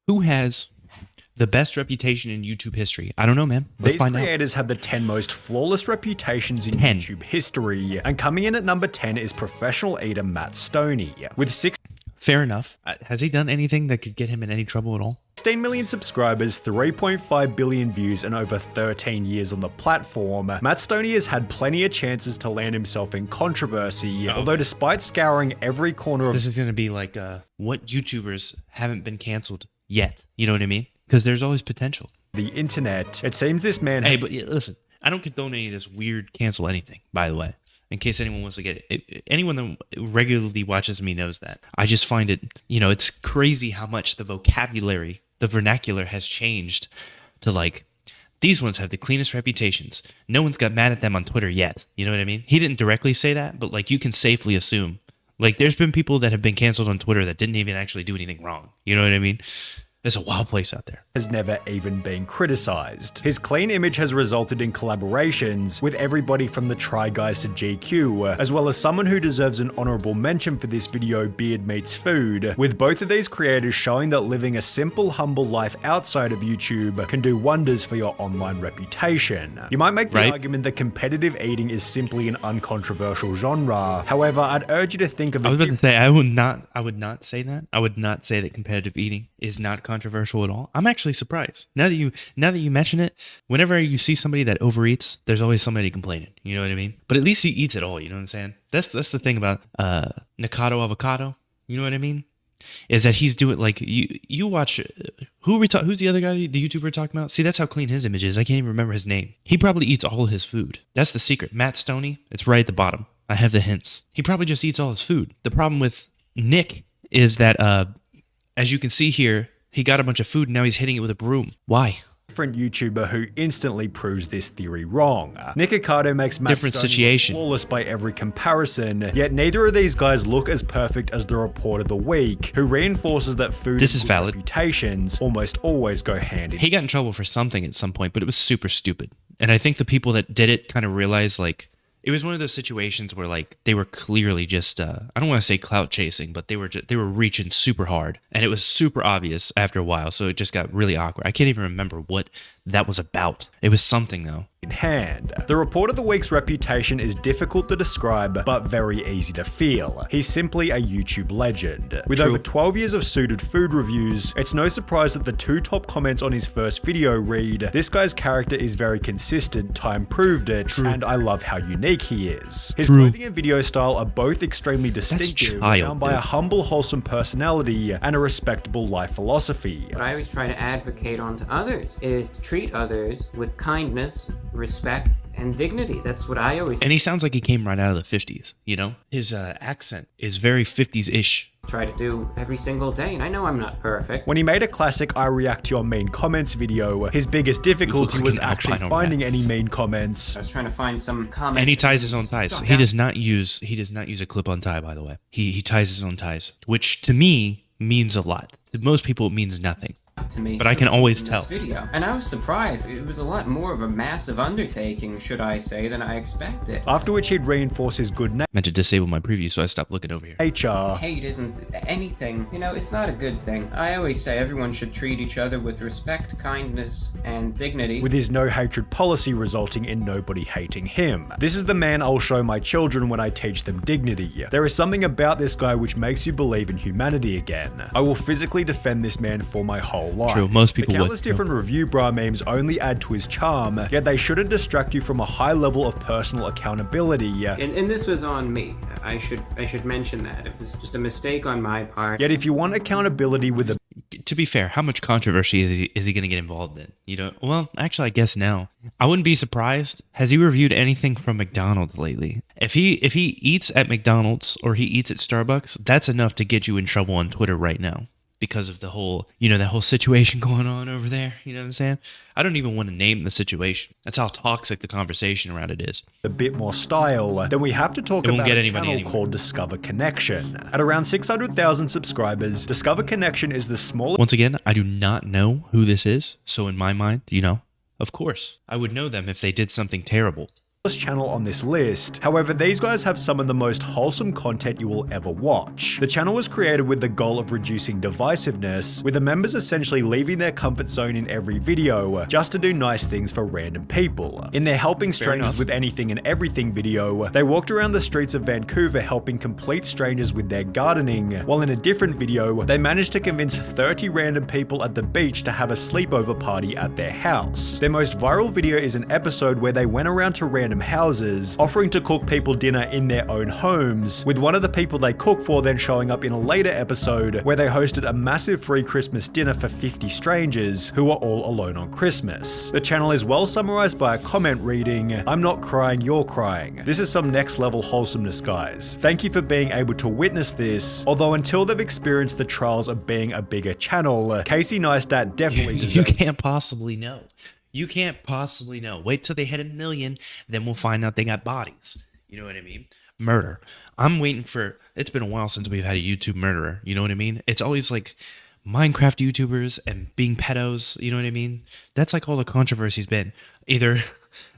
Who has the best reputation in YouTube history? I don't know, man. These creators have the 10 most flawless reputations in YouTube history, and coming in at number 10 is professional eater Matt Stony. With Fair enough. Has he done anything that could get him in any trouble at all? 16 million subscribers, 3.5 billion views, and over 13 years on the platform, Matt Stony has had plenty of chances to land himself in controversy, although despite scouring every corner of— This is going to be like, what YouTubers haven't been canceled yet? You know what I mean? Because there's always potential. The internet, it seems this man— Hey, but listen, I don't condone any of this weird cancel anything, by the way. In case anyone wants to get it. Anyone that regularly watches me knows that. I just find it, it's crazy how much the vocabulary, the vernacular has changed to like, these ones have the cleanest reputations. No one's got mad at them on Twitter yet. You know what I mean? He didn't directly say that, but like you can safely assume. Like there's been people that have been canceled on Twitter that didn't even actually do anything wrong. You know what I mean? There's a wild place out there. Has never even been criticized. His clean image has resulted in collaborations with everybody from the Try Guys to GQ, as well as someone who deserves an honorable mention for this video, Beard Meets Food, with both of these creators showing that living a simple, humble life outside of YouTube can do wonders for your online reputation. You might make the argument that competitive eating is simply an uncontroversial genre. However, I'd urge you to think of— I was about to say, I would not say that. I would not say that competitive eating is not controversial at all. I'm actually surprised. Now that you mention it, whenever you see somebody that overeats, there's always somebody complaining. You know what I mean? But at least he eats it all. You know what I'm saying? That's the thing about Nikado Avocado. You know what I mean? Is that he's doing like you watch who's the other guy, the YouTuber we're talking about? See, that's how clean his image is. I can't even remember his name. He probably eats all his food. That's the secret. Matt Stony, it's right at the bottom. I have the hints. He probably just eats all his food. The problem with Nick is that as you can see here, he got a bunch of food and now he's hitting it with a broom. Why? Different YouTuber who instantly proves this theory wrong. Nick Ocado makes Matt different Stony situation. Flawless by every comparison, yet neither of these guys look as perfect as the report of the week, who reinforces that food this is valid. Reputations almost always go hand in. He got in trouble for something at some point, but it was super stupid. And I think the people that did it kind of realized like, it was one of those situations where like they were clearly just I don't want to say clout chasing, but they were reaching super hard, and it was super obvious after a while, so it just got really awkward. I can't even remember what that was about. It was something though. In hand. The report of the week's reputation is difficult to describe, but very easy to feel. He's simply a YouTube legend. With over 12 years of suited food reviews, it's no surprise that the two top comments on his first video read, "This guy's character is very consistent, time proved it, and I love how unique he is." His clothing and video style are both extremely distinctive, bound by a humble, wholesome personality and a respectable life philosophy. What I always try to advocate onto others is to treat others with kindness, respect, and dignity. That's what I always— And he sounds like he came right out of the 50s, you know? His accent is very 50s-ish. try to do every single day, and I know I'm not perfect. When he made a classic I react to your mean comments video, his biggest difficulty was actually finding any mean comments. I was trying to find some comments. And he ties his own ties. He does not use a clip-on tie, by the way. He ties his own ties, which to me means a lot. To most people it means nothing. To me, but I can always tell. Video. And I was surprised. It was a lot more of a massive undertaking, should I say, than I expected. After which he'd reinforce his good name. Meant to disable my preview, so I stopped looking over here. HR. Hate isn't anything. You know, it's not a good thing. I always say everyone should treat each other with respect, kindness, and dignity. With his no hatred policy resulting in nobody hating him. This is the man I'll show my children when I teach them dignity. There is something about this guy which makes you believe in humanity again. I will physically defend this man for my whole life. True, most people would. The countless different review bra memes only add to his charm, yet they shouldn't distract you from a high level of personal accountability. And this was on me. I should mention that. It was just a mistake on my part. Yet if you want accountability with a... To be fair, how much controversy is he going to get involved in? You know, well, actually, I guess now. I wouldn't be surprised. Has he reviewed anything from McDonald's lately? If he eats at McDonald's or he eats at Starbucks, that's enough to get you in trouble on Twitter right now. Because of the whole, that whole situation going on over there. You know what I'm saying? I don't even want to name the situation. That's how toxic the conversation around it is. A bit more style, then we have to talk about a channel called Discover Connection. At around 600,000 subscribers, Discover Connection is the smallest... Once again, I do not know who this is. So in my mind, of course, I would know them if they did something terrible. channel on this list. However, these guys have some of the most wholesome content you will ever watch. The channel was created with the goal of reducing divisiveness, with the members essentially leaving their comfort zone in every video just to do nice things for random people. In their helping strangers with anything and everything video, they walked around the streets of Vancouver helping complete strangers with their gardening, while in a different video, they managed to convince 30 random people at the beach to have a sleepover party at their house. Their most viral video is an episode where they went around to random houses, offering to cook people dinner in their own homes, with one of the people they cook for then showing up in a later episode where they hosted a massive free Christmas dinner for 50 strangers who were all alone on Christmas. The channel is well summarized by a comment reading, "I'm not crying, you're crying. This is some next level wholesomeness, guys. Thank you for being able to witness this, although until they've experienced the trials of being a bigger channel, Casey Neistat definitely deserves." You can't possibly know. You can't possibly know. Wait till they hit 1 million, then we'll find out they got bodies. You know what I mean? Murder. I'm waiting for, it's been a while since we've had a YouTube murderer. You know what I mean? It's always like Minecraft YouTubers and being pedos. You know what I mean? That's like all the controversy's been. Either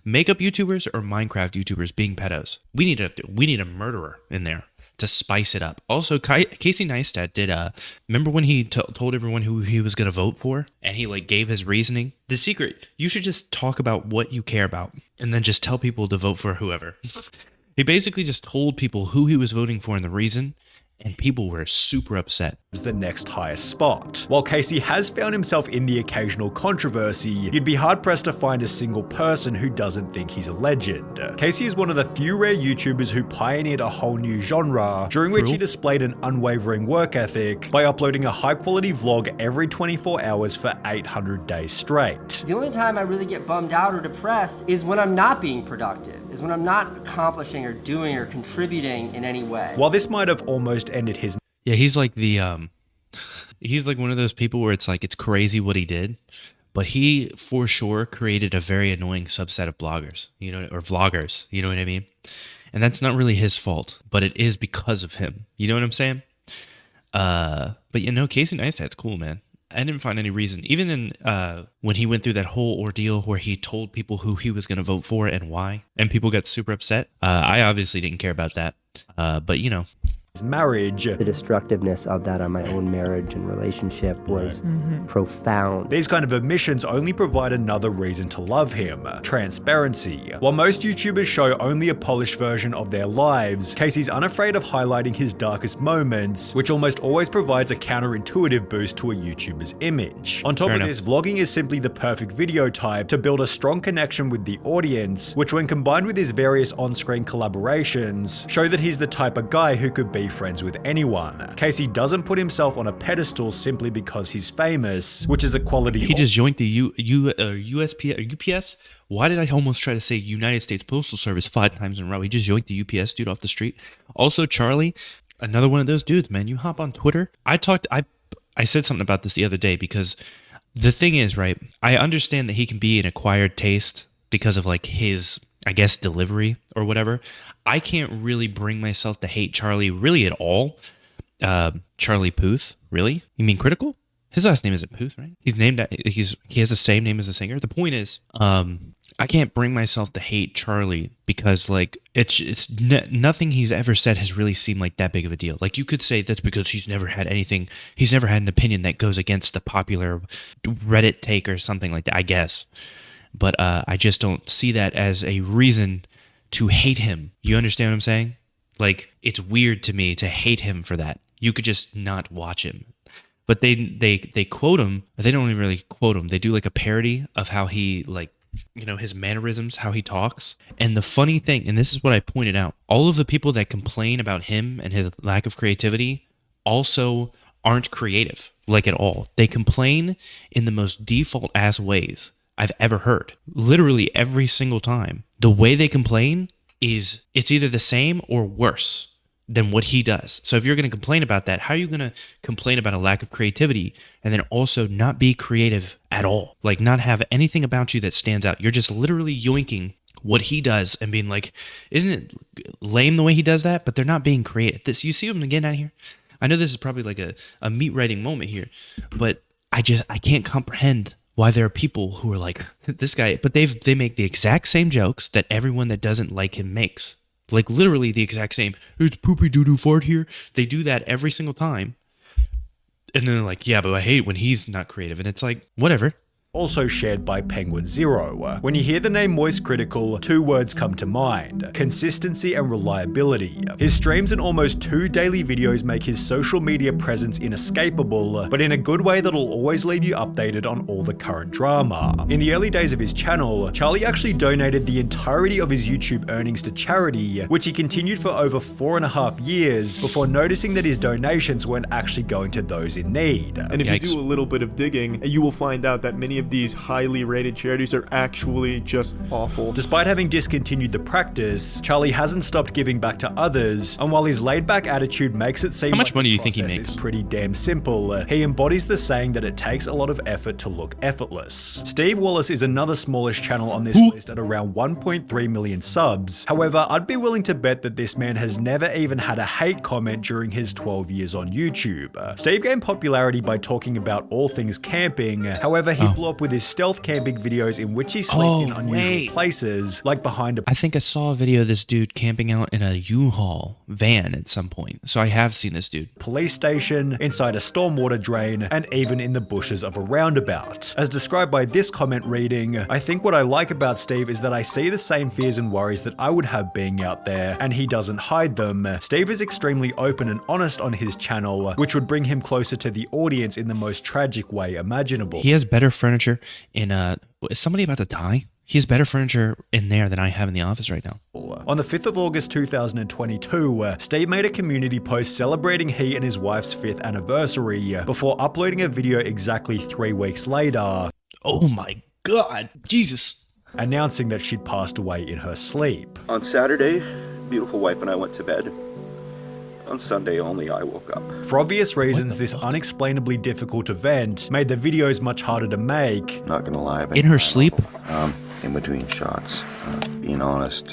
makeup YouTubers or Minecraft YouTubers being pedos. We need a murderer in there to spice it up. Also, Casey Neistat did, remember when he told everyone who he was going to vote for? And he like gave his reasoning? The secret, you should just talk about what you care about and then just tell people to vote for whoever. He basically just told people who he was voting for and the reason, and people were super upset. The next highest spot. While Casey has found himself in the occasional controversy, you'd be hard-pressed to find a single person who doesn't think he's a legend. Casey is one of the few rare YouTubers who pioneered a whole new genre, during which he displayed an unwavering work ethic by uploading a high-quality vlog every 24 hours for 800 days straight. The only time I really get bummed out or depressed is when I'm not being productive, is when I'm not accomplishing or doing or contributing in any way. While this might have almost ended his... Yeah, he's like he's like one of those people where it's like, it's crazy what he did, but he for sure created a very annoying subset of bloggers, you know, or vloggers, you know what I mean? And that's not really his fault, but it is because of him. You know what I'm saying? But you know, Casey Neistat's cool, man. I didn't find any reason, even in when he went through that whole ordeal where he told people who he was going to vote for and why, and people got super upset. I obviously didn't care about that, but you know. His marriage. The destructiveness of that on my own marriage and relationship was profound. These kind of admissions only provide another reason to love him, transparency. While most YouTubers show only a polished version of their lives, Casey's unafraid of highlighting his darkest moments, which almost always provides a counterintuitive boost to a YouTuber's image. On top of this, vlogging is simply the perfect video type to build a strong connection with the audience, which when combined with his various on-screen collaborations, show that he's the type of guy who could be friends with anyone. Casey doesn't put himself on a pedestal simply because he's famous, which is a quality. He just joined the UPS. Why did I almost try to say United States Postal Service 5 times in a row? He just yoinked the UPS dude off the street. Also, Charlie, another one of those dudes, man. You hop on Twitter. I said something about this the other day because the thing is, right, I understand that he can be an acquired taste because of like his, I guess, delivery or whatever. I can't really bring myself to hate Charlie really at all. Charlie Puth, really? You mean Critical? His last name isn't Puth, right? He has the same name as the singer. The point is, I can't bring myself to hate Charlie because like nothing he's ever said has really seemed like that big of a deal. Like you could say that's because he's never had an opinion that goes against the popular Reddit take or something like that, I guess. But I just don't see that as a reason to hate him. You understand what I'm saying? Like, it's weird to me to hate him for that. You could just not watch him. But they quote him. They don't even really quote him. They do like a parody of how he, like, you know, his mannerisms, how he talks. And the funny thing, and this is what I pointed out, all of the people that complain about him and his lack of creativity also aren't creative, like at all. They complain in the most default ass ways I've ever heard. Literally every single time. The way they complain is it's either the same or worse than what he does. So if you're going to complain about that, how are you going to complain about a lack of creativity and then also not be creative at all? Like not have anything about you that stands out. You're just literally yoinking what he does and being like, isn't it lame the way he does that? But they're not being creative. You see what I'm getting at here? I know this is probably like a meat writing moment here, but I can't comprehend why there are people who are like, this guy, but they make the exact same jokes that everyone that doesn't like him makes. Like literally the exact same. It's poopy doo-doo fart here. They do that every single time. And then they're like, yeah, but I hate when he's not creative. And it's like, whatever. Also shared by Penguin Zero. When you hear the name Moist Critical, 2 words come to mind: consistency and reliability. His streams and almost 2 daily videos make his social media presence inescapable, but in a good way that'll always leave you updated on all the current drama. In the early days of his channel, Charlie actually donated the entirety of his YouTube earnings to charity, which he continued for over 4.5 years before noticing that his donations weren't actually going to those in need. And if you do a little bit of digging, you will find out that many of these highly rated charities are actually just awful. Despite having discontinued the practice, Charlie hasn't stopped giving back to others, and while his laid-back attitude makes it seem how much like money do the you think he process makes? is pretty damn simple, he embodies the saying that it takes a lot of effort to look effortless. Steve Wallace is another smallish channel on this list at around 1.3 million subs. However, I'd be willing to bet that this man has never even had a hate comment during his 12 years on YouTube. Steve gained popularity by talking about all things camping. However, he blew up with his stealth camping videos in which he sleeps in unusual places, like behind a... I think I saw a video of this dude camping out in a U-Haul van at some point. So I have seen this dude. police station, inside a stormwater drain, and even in the bushes of a roundabout. As described by this comment reading, I think what I like about Steve is that I see the same fears and worries that I would have being out there, and he doesn't hide them. Steve is extremely open and honest on his channel, which would bring him closer to the audience in the most tragic way imaginable. He has better furniture in is somebody about to die? He has better furniture in there than I have in the office right now. On the 5th of August 2022, Steve made a community post celebrating he and his wife's 5th anniversary before uploading a video exactly 3 weeks later. Oh my God, Jesus. Announcing that she'd passed away in her sleep. On Saturday, beautiful wife and I went to bed. On Sunday only, I woke up. For obvious reasons, this unexplainably difficult event made the videos much harder to make. Not gonna lie, In her sleep? In between shots. Being honest,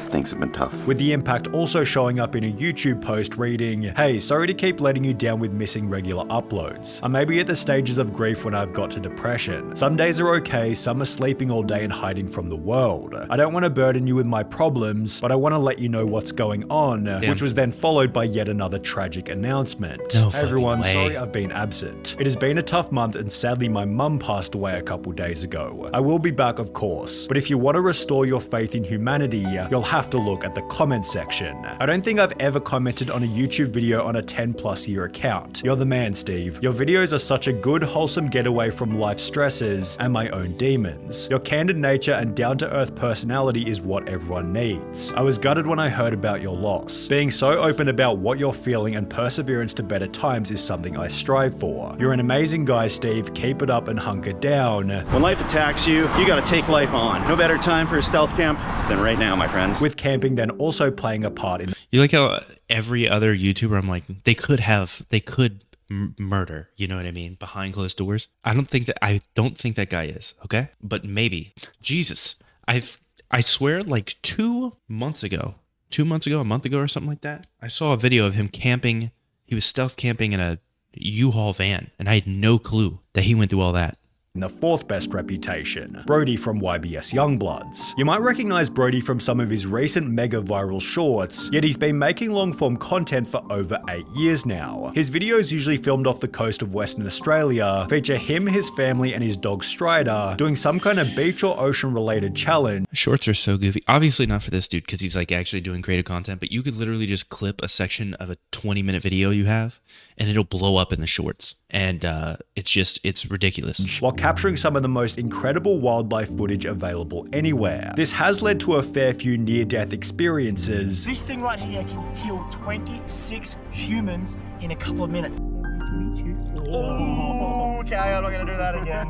things have been tough. With the impact also showing up in a YouTube post reading, "Hey, sorry to keep letting you down with missing regular uploads. I may be at the stages of grief when I've got to depression. Some days are okay, some are sleeping all day and hiding from the world. I don't want to burden you with my problems, but I want to let you know what's going on," which was then followed by yet another tragic announcement. No Hey everyone, fucking way. sorry I've been absent. It has been a tough month and sadly my mum passed away a couple days ago. I will be back of course, but if you want to restore your faith in humanity, you'll have to look at the comment section. I don't think I've ever commented on a YouTube video on a 10+ year account. You're the man, Steve. Your videos are such a good, wholesome getaway from life stresses and my own demons. Your candid nature and down-to-earth personality is what everyone needs. I was gutted when I heard about your loss. Being so open about what you're feeling and perseverance to better times is something I strive for. You're an amazing guy, Steve. Keep it up and hunker down. When life attacks you, you gotta take life on. No better time for a stealth camp than right now, my friends. With camping then also playing a part in You like how every other YouTuber, I'm like, they could murder, you know what I mean, behind closed doors. I don't think that guy is, okay? But maybe. Jesus. I swear like 2 months ago, a month ago or something like that, I saw a video of him camping. He was stealth camping in a U-Haul van, and I had no clue that he went through all that. the 4th best reputation, Brody from YBS Youngbloods. You might recognize Brody from some of his recent mega viral shorts, yet he's been making long form content for over 8 years now. His videos, usually filmed off the coast of Western Australia, feature him, his family and his dog Strider doing some kind of beach or ocean related challenge. Shorts are so goofy. Obviously not for this dude because he's like actually doing creative content, but you could literally just clip a section of a 20-minute video you have and it'll blow up in the shorts. And it's ridiculous. While capturing some of the most incredible wildlife footage available anywhere. This has led to a fair few near-death experiences. This thing right here can kill 26 humans in a couple of minutes. Oh, okay, I'm not gonna do that again.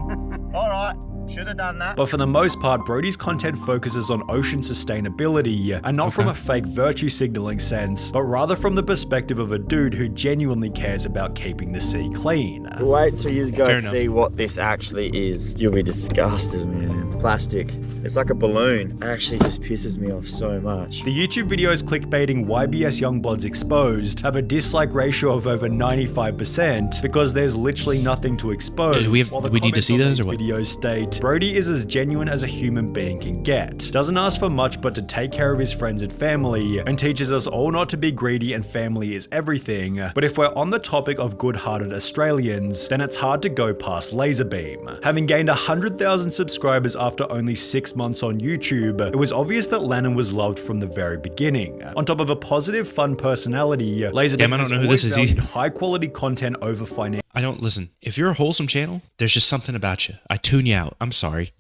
All right. Should have done that. But for the most part, Brody's content focuses on ocean sustainability, and not from a fake virtue signaling sense, but rather from the perspective of a dude who genuinely cares about keeping the sea clean. Wait until you Fair guys enough. see what this actually is. You'll be disgusted, man. Plastic. It's like a balloon. It actually just pisses me off so much. The YouTube videos clickbaiting YBS Youngbloods Exposed have a dislike ratio of over 95% because there's literally nothing to expose. Do we need to see those or what? Videos state, Brody is as genuine as a human being can get. Doesn't ask for much but to take care of his friends and family, and teaches us all not to be greedy and family is everything. But if we're on the topic of good-hearted Australians, then it's hard to go past Laserbeam. Having gained 100,000 subscribers after only 6 months on YouTube, it was obvious that Lennon was loved from the very beginning. On top of a positive, fun personality, Laserbeam has always valued high-quality content over financial Listen, if you're a wholesome channel, there's just something about you. I tune you out. I'm sorry.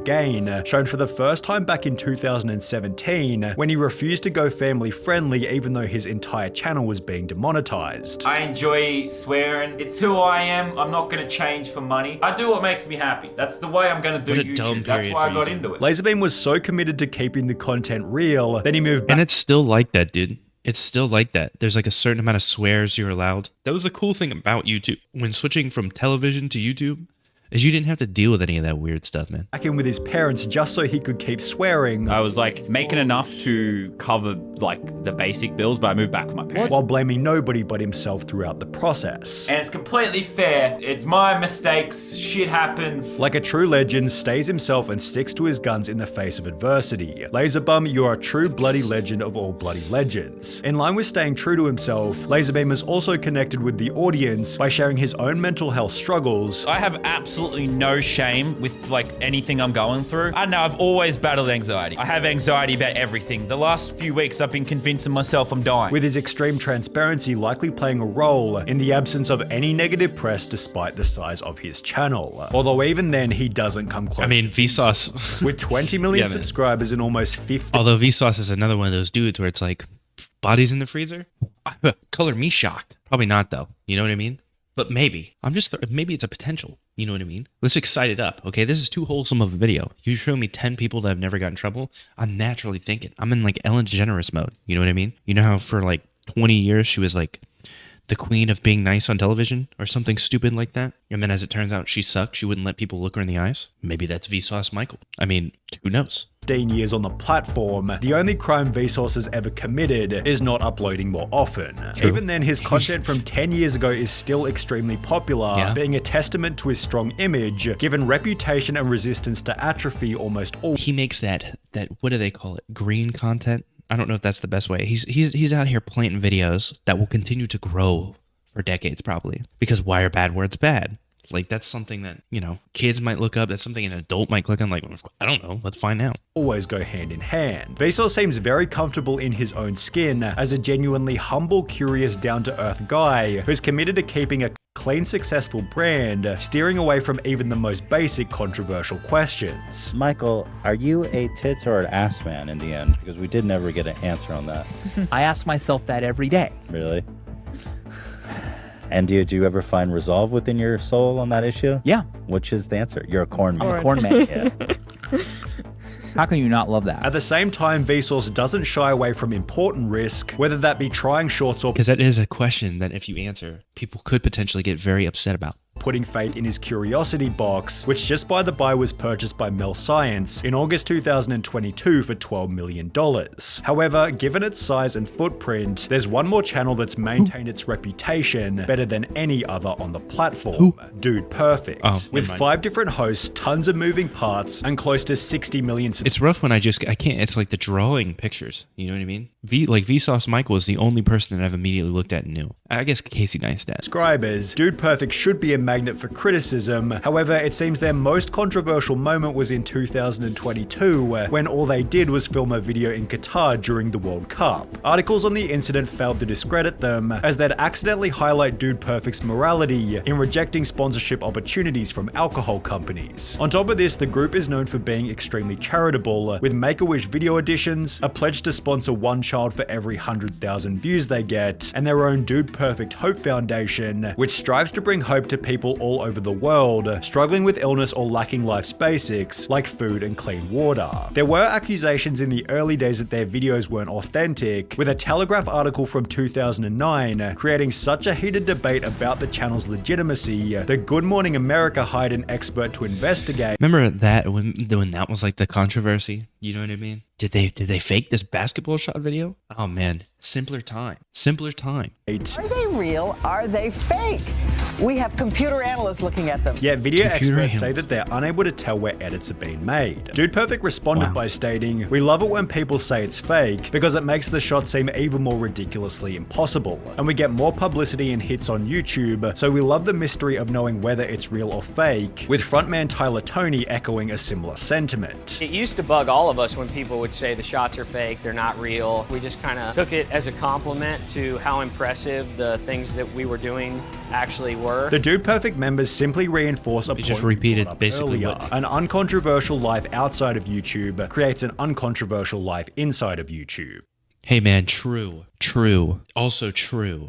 gain, shown for the first time back in 2017 when he refused to go family friendly even though his entire channel was being demonetized. I enjoy swearing. It's who I am. I'm not going to change for money. I do what makes me happy. That's the way I'm going to do YouTube. That's why I got into it. Laserbeam was so committed to keeping the content real, then he moved back. And it's still like that, dude. It's still like that. There's like a certain amount of swears you're allowed. That was the cool thing about YouTube. When switching from television to YouTube, is you didn't have to deal with any of that weird stuff, man. Back in with his parents just so he could keep swearing. I was like making enough to cover like the basic bills, but I moved back with my parents. While blaming nobody but himself throughout the process. And it's completely fair. It's my mistakes. Shit happens. Like a true legend, stays himself and sticks to his guns in the face of adversity. Laserbum, you are a true bloody legend of all bloody legends. In line with staying true to himself, Laserbeam is also connected with the audience by sharing his own mental health struggles. I have absolutely no shame with like anything I'm going through. I know I've always battled anxiety. I have anxiety about everything. The last few weeks I've been convincing myself I'm dying. With his extreme transparency likely playing a role in the absence of any negative press despite the size of his channel. Although even then he doesn't come close. I mean, Vsauce. With 20 million subscribers and almost 50. Although Vsauce is another one of those dudes where it's like, bodies in the freezer? Color me shocked. Probably not though. You know what I mean? But maybe. Maybe it's a potential. You know what I mean? Let's excite it up. Okay, this is too wholesome of a video. You show me 10 people that have never gotten in trouble, I'm naturally thinking. I'm in like Ellen DeGeneres mode. You know what I mean? You know how for like 20 years she was like the queen of being nice on television or something stupid like that? And then as it turns out she sucked. She wouldn't let people look her in the eyes. Maybe that's Vsauce Michael. I mean, who knows? 15 years on the platform, the only crime Vsauce has ever committed is not uploading more often. True. Even then, his content from 10 years ago is still extremely popular, being a testament to his strong image, given reputation and resistance to atrophy almost all. He makes that what do they call it? Green content? I don't know if that's the best way. He's out here planting videos that will continue to grow for decades probably. Because why are bad words bad? Like, that's something that, you know, kids might look up. That's something an adult might click on. Like, I don't know. Let's find out. Always go hand in hand. Vsauce seems very comfortable in his own skin as a genuinely humble, curious, down-to-earth guy who's committed to keeping a clean, successful brand, steering away from even the most basic controversial questions. Michael, are you a tits or an ass man in the end? Because we did never get an answer on that. I ask myself that every day. Really? And did you ever find resolve within your soul on that issue? Yeah. Which is the answer? You're a corn man. I'm a corn man. Yeah. How can you not love that? At the same time, Vsauce doesn't shy away from important risk, whether that be trying shorts or because that is a question that if you answer, people could potentially get very upset about. Putting faith in his curiosity box, which just by the by was purchased by Mel Science in August 2022 for $12 million. However, given its size and footprint, there's one more channel that's maintained its reputation better than any other on the platform. Dude Perfect. With 5 different hosts, tons of moving parts, and close to 60 million It's rough when I can't, it's like the drawing pictures, you know what I mean? Vsauce Michael is the only person that I've immediately looked at and knew. I guess Casey Neistat. Subscribers, Dude Perfect should be a magnet for criticism. However, it seems their most controversial moment was in 2022, when all they did was film a video in Qatar during the World Cup. Articles on the incident failed to discredit them, as they'd accidentally highlight Dude Perfect's morality in rejecting sponsorship opportunities from alcohol companies. On top of this, the group is known for being extremely charitable, with Make-A-Wish video editions, a pledge to sponsor one child child for every 100,000 views they get, and their own Dude Perfect Hope Foundation, which strives to bring hope to people all over the world struggling with illness or lacking life's basics like food and clean water. There were accusations in the early days that their videos weren't authentic, with a Telegraph article from 2009 creating such a heated debate about the channel's legitimacy that Good Morning America hired an expert to investigate. Remember that when that was like the controversy? You know what I mean? Did they fake this basketball shot video? Oh man, simpler time. Simpler time. Are they real? Are they fake? We have computer analysts looking at them. Yet video experts say that they're unable to tell where edits are being made. Dude Perfect responded by stating, "We love it when people say it's fake because it makes the shot seem even more ridiculously impossible. And we get more publicity and hits on YouTube, so we love the mystery of knowing whether it's real or fake," with frontman Tyler Tony echoing a similar sentiment. It used to bug all of us when people would say the shots are fake, they're not real. We just kind of took it as a compliment to how impressive the things that we were doing actually were. The Dude Perfect members simply reinforce a point just repeated basically earlier. An uncontroversial life outside of YouTube creates an uncontroversial life inside of YouTube. Hey man, true. Also true.